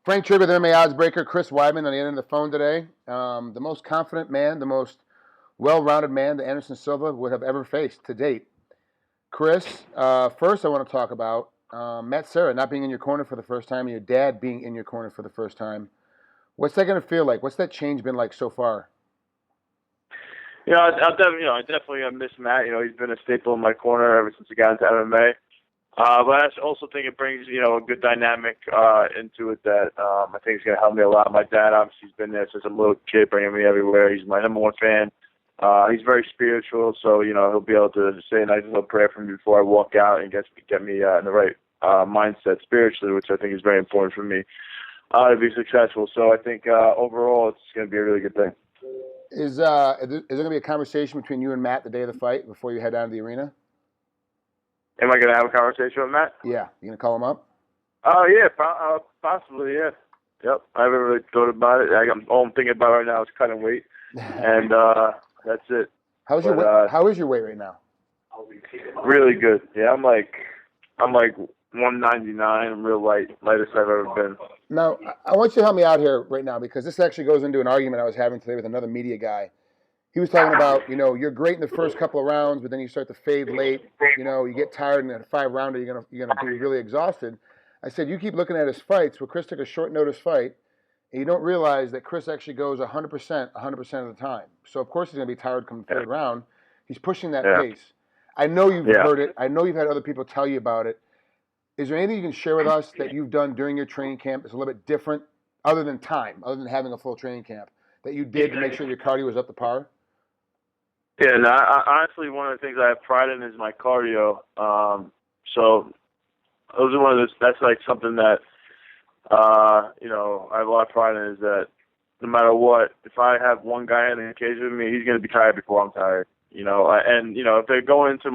Frank Trigg with MMA Oddsbreaker, Chris Weidman on the end of the phone today. The most confident man, the most well-rounded man that Anderson Silva would have ever faced to date. Chris, first I want to talk about Matt Serra not being in your corner for the first time and your dad being in your corner for the first time. What's that going to feel like? What's that change been like so far? I definitely miss Matt. He's been a staple in my corner ever since he got into MMA. But I also think it brings, a good dynamic into it that I think is going to help me a lot. My dad, obviously, has been there since I'm a little kid, bringing me everywhere. He's my number one fan. He's very spiritual, so, he'll be able to say a nice little prayer for me before I walk out and get me in the right mindset spiritually, which I think is very important for me to be successful. So I think overall it's going to be a really good thing. Is there going to be a conversation between you and Matt the day of the fight before you head down to the arena? Am I going to have a conversation with Matt? Yeah. You going to call him up? Yeah, possibly, yeah. Yep, I haven't really thought about it. All I'm thinking about right now is cutting weight, and that's it. How is your weight right now? Really good. Yeah, I'm like 199. I'm real light, lightest I've ever been. Now, I want you to help me out here right now because this actually goes into an argument I was having today with another media guy. He was talking about, you're great in the first couple of rounds, but then you start to fade late. You get tired, and at a 5-rounder, you're gonna be really exhausted. I said, you keep looking at his fights. Well, Chris took a short notice fight, and you don't realize that Chris actually goes 100% of the time. So of course he's gonna be tired come third round. He's pushing that pace. I know you've heard it. I know you've had other people tell you about it. Is there anything you can share with us that you've done during your training camp that's a little bit different, other than having a full training camp, that you did to make sure your cardio was up to par? Yeah, no, honestly, one of the things I have pride in is my cardio. So those are that's like something that, I have a lot of pride in is that no matter what, if I have one guy in the cage with me, he's going to be tired before I'm tired, if they go into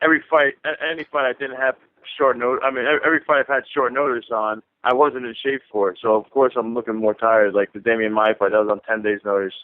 any fight I didn't have short notice, every fight I've had short notice on, I wasn't in shape for it. So, of course, I'm looking more tired. Like the Damian Maia fight, that was on 10 days' notice.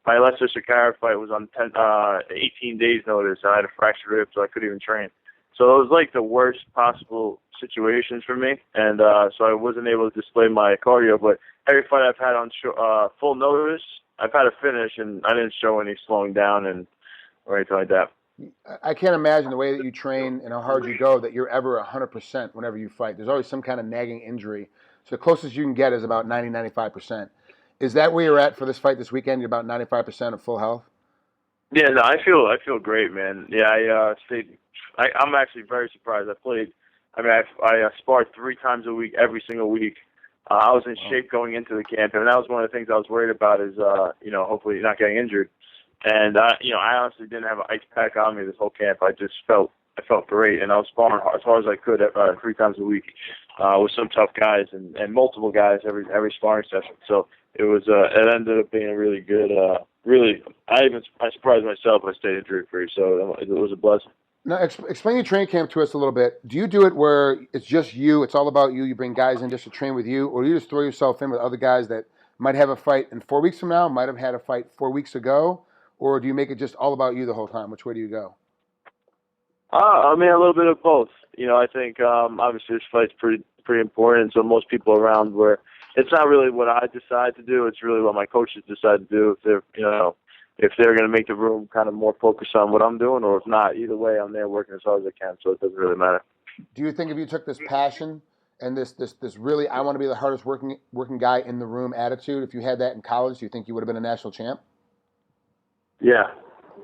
My Lester Shakira fight was on 18 days' notice. I had a fractured rib, so I couldn't even train. So it was like the worst possible situations for me, and so I wasn't able to display my cardio. But every fight I've had on full notice, I've had a finish, and I didn't show any slowing down or anything like that. I can't imagine the way that you train and how hard you go that you're ever 100% whenever you fight. There's always some kind of nagging injury. So the closest you can get is about 95%. Is that where you're at for this fight this weekend? You're about 95% of full health? Yeah, no, I feel great, man. Yeah, I'm actually very surprised. I sparred 3 times a week, every single week. I was in shape going into the camp, and that was one of the things I was worried about is, hopefully not getting injured. And, I honestly didn't have an ice pack on me this whole camp. I felt great, and I was sparring as hard as I could 3 times a week with some tough guys and multiple guys every sparring session. So it ended up being a really good, I surprised myself I stayed injury-free, so it was a blessing. Now, explain your training camp to us a little bit. Do you do it where it's just you, it's all about you, you bring guys in just to train with you, or do you just throw yourself in with other guys that might have a fight in 4 weeks from now, might have had a fight 4 weeks ago, or do you make it just all about you the whole time? Which way do you go? A little bit of both. I think obviously this fight's pretty important, so most people around where it's not really what I decide to do, it's really what my coaches decide to do. If they're going to make the room kind of more focused on what I'm doing, or if not, either way, I'm there working as hard as I can, so it doesn't really matter. Do you think if you took this passion and this really, I want to be the hardest working guy in the room attitude, if you had that in college, do you think you would have been a national champ? Yeah,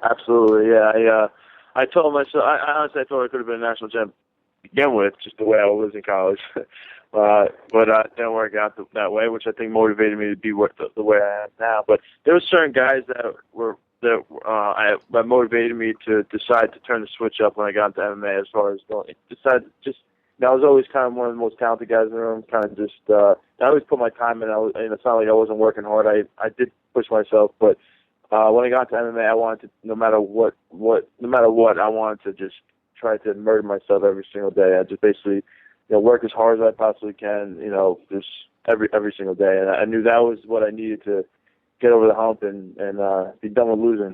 absolutely. Yeah, I told myself, I honestly thought I could have been a national champ to begin with, just the way I was in college. But it didn't work out that way, which I think motivated me to be the way I am now. But there were certain guys that motivated me to decide to turn the switch up when I got into MMA. As far as I was always kind of one of the most talented guys in the room. Kind of just I always put my time in. And it's not like I wasn't working hard. I did push myself, but when I got into MMA, I wanted to no matter what, I wanted to just try to murder myself every single day. I just basically work as hard as I possibly can, just every single day. And I knew that was what I needed to get over the hump and be done with losing.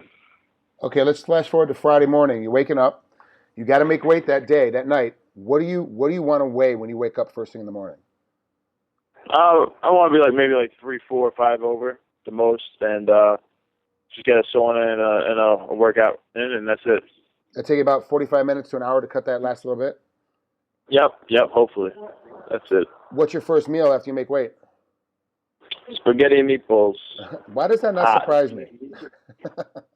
Okay, let's flash forward to Friday morning. You're waking up. You got to make weight that night. What do you want to weigh when you wake up first thing in the morning? I want to be like maybe like 3, 4, 5 over the most, and just get a sauna and a workout in, and that's it. It'll take you about 45 minutes to an hour to cut that last little bit? Yep, hopefully. That's it. What's your first meal after you make weight? Spaghetti and meatballs. Why does that not surprise me?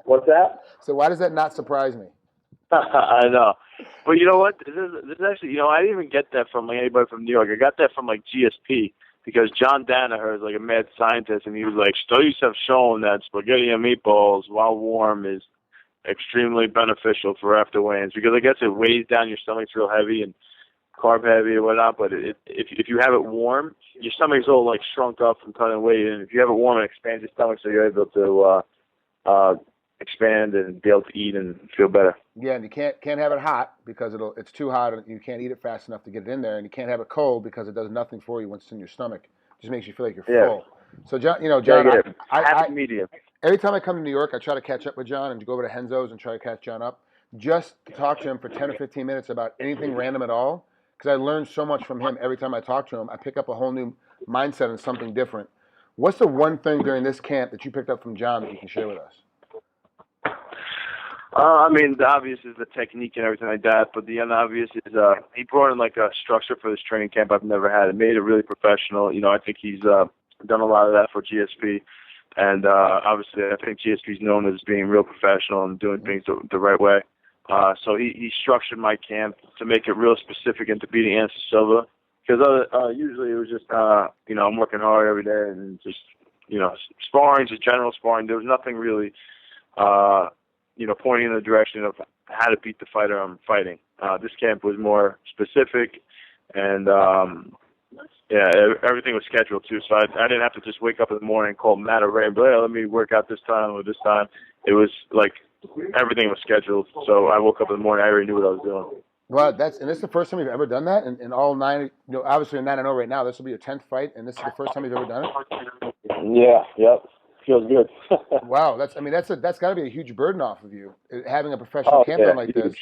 What's that? So why does that not surprise me? I know. But you know what? This is actually, you know, I didn't even get that from like anybody from New York. I got that from like GSP because John Danaher is like a mad scientist, and he was like, studies have shown that spaghetti and meatballs while warm is extremely beneficial for after weigh-ins because I guess it weighs down your stomach. It's real heavy and carb heavy and whatnot, but if you have it warm, your stomach's all like shrunk up from cutting weight, and if you have it warm, it expands your stomach so you're able to expand and be able to eat and feel better. Yeah, and you can't have it hot because it's too hot and you can't eat it fast enough to get it in there, and you can't have it cold because it does nothing for you once it's in your stomach. It just makes you feel like you're full. So John, happy medium. Every time I come to New York, I try to catch up with John and go over to Henzo's and try to catch John up just to talk to him for 10 or 15 minutes about anything random at all, because I learn so much from him every time I talk to him. I pick up a whole new mindset and something different. What's the one thing during this camp that you picked up from John that you can share with us? I mean, the obvious is the technique and everything like that, but the unobvious is he brought in like a structure for this training camp I've never had. It made it really professional. You know, I think he's done a lot of that for GSP, and obviously I think GSP is known as being real professional and doing things the right way. So he structured my camp to make it real specific into beating Anderson Silva, because usually it was just, you know, I'm working hard every day and just, you know, sparring, just general sparring. There was nothing really, you know, pointing in the direction of how to beat the fighter I'm fighting. This camp was more specific, and yeah, everything was scheduled too. So I didn't have to just wake up in the morning and call Matt or Ray and be like, hey, let me work out this time or this time. It was like everything was scheduled. So I woke up in the morning, I already knew what I was doing. Well, this is the first time you've ever done that in all 9. You know, obviously you're 9-0 right now. This will be your 10th fight, and this is the first time you've ever done it. Yeah. Yep. Feels good. Wow, that's got to be a huge burden off of you, having a professional camp like this.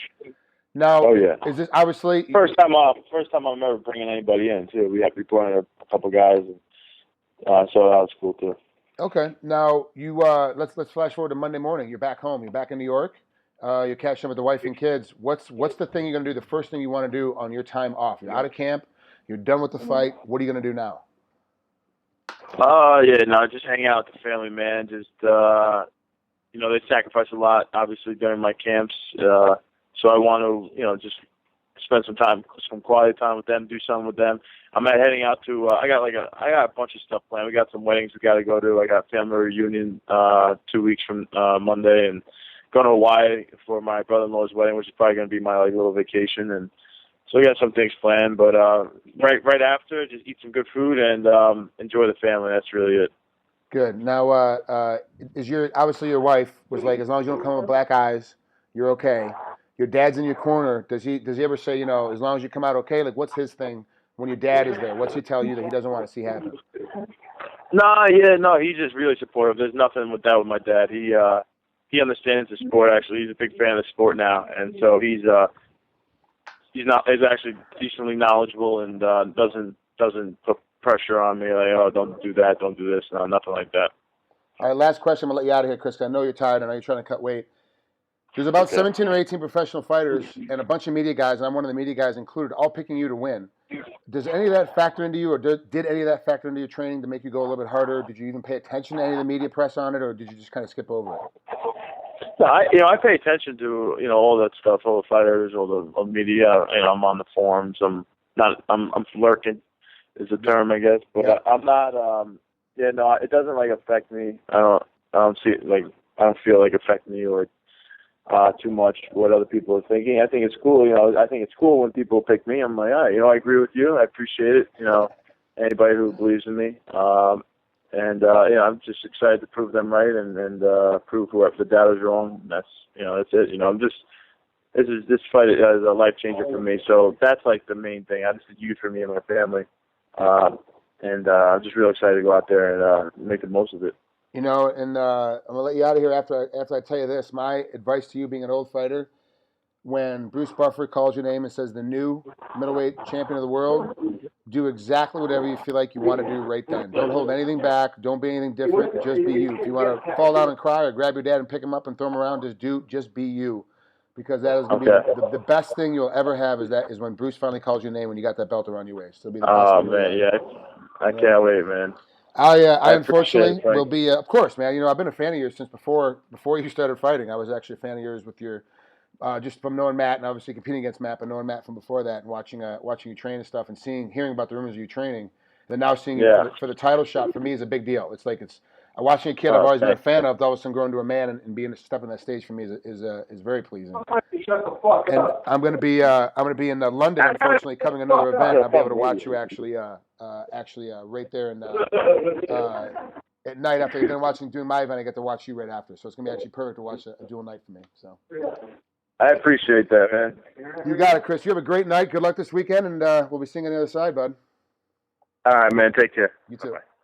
Now, is this obviously first time I'm ever bringing anybody in too? We brought in a couple guys, and, so that was cool too. Okay, now you let's flash forward to Monday morning. You're back home. You're back in New York. You're catching up with the wife and kids. What's the thing you're gonna do? The first thing you want to do on your time off? You're out of camp. You're done with the fight. What are you gonna do now? Just hang out with the family, man. Just you know, they sacrifice a lot, obviously, during my camps. So I want to, you know, just spend some quality time with them, do something with them. I'm heading out to. I got a bunch of stuff planned. We got some weddings we got to go to. I got family reunion 2 weeks from Monday, and going to Hawaii for my brother-in-law's wedding, which is probably going to be my like little vacation. And so we got some things planned. But right after, just eat some good food and enjoy the family. That's really it. Good. Now, obviously your wife was like, as long as you don't come with black eyes, you're okay. Your dad's in your corner. Does he ever say, you know, as long as you come out okay? Like, what's his thing when your dad is there? What's he tell you that he doesn't want to see happen? No, he's just really supportive. There's nothing with that with my dad. He understands the sport. Actually, he's a big fan of the sport now, and so he's actually decently knowledgeable and doesn't put pressure on me like, oh, don't do that, don't do this, no, nothing like that. All right, last question. I'm gonna let you out of here, Chris. I know you're tired. I know you're trying to cut weight. There's about 17 or 18 professional fighters and a bunch of media guys, and I'm one of the media guys included, all picking you to win. Does any of that factor into you, or did any of that factor into your training to make you go a little bit harder? Did you even pay attention to any of the media press on it, or did you just kind of skip over it? No, I pay attention to, you know, all that stuff, all the fighters, all the media. You know, I'm on the forums. I'm lurking, is the term, I guess. But yeah. I'm not. It doesn't like affect me. I don't see it like. I don't feel like affect me or too much what other people are thinking. I think it's cool. You know, I think it's cool when people pick me. I'm like, all right, you know, I agree with you. I appreciate it. You know, anybody who believes in me. I'm just excited to prove them right and prove whoever the doubters wrong. That's it. You know, this fight is a life changer for me. So that's like the main thing. This is huge for me and my family. I'm just real excited to go out there and make the most of it. You know, and I'm gonna let you out of here after I tell you this. My advice to you, being an old fighter, when Bruce Buffer calls your name and says the new middleweight champion of the world, do exactly whatever you feel like you want to do right then. Don't hold anything back. Don't be anything different. Just be you. If you want to fall down and cry or grab your dad and pick him up and throw him around, just be you. Because that is going to be the best thing you'll ever have is when Bruce finally calls your name when you got that belt around your waist. It'll be the best Oh, thing man, yeah. I can't wait, man. I unfortunately will be, of course, man. You know, I've been a fan of yours since before you started fighting. I was actually a fan of yours with your, just from knowing Matt and obviously competing against Matt, but knowing Matt from before that and watching you train and stuff and hearing about the rumors of you training, then now seeing you for the title shot for me is a big deal. It's like watching a kid I've always been a fan of, all of a sudden growing to a man and being a step on that stage for me is very pleasing. And I'm going to be in London, unfortunately, covering another event. I'll be able to watch you actually right there and at night after you've been doing my event, I get to watch you right after. So it's going to be actually perfect to watch a dual night for me. So I appreciate that, man. You got it, Chris. You have a great night. Good luck this weekend, and we'll be seeing you on the other side, bud. All right, man. Take care. You too. Bye-bye.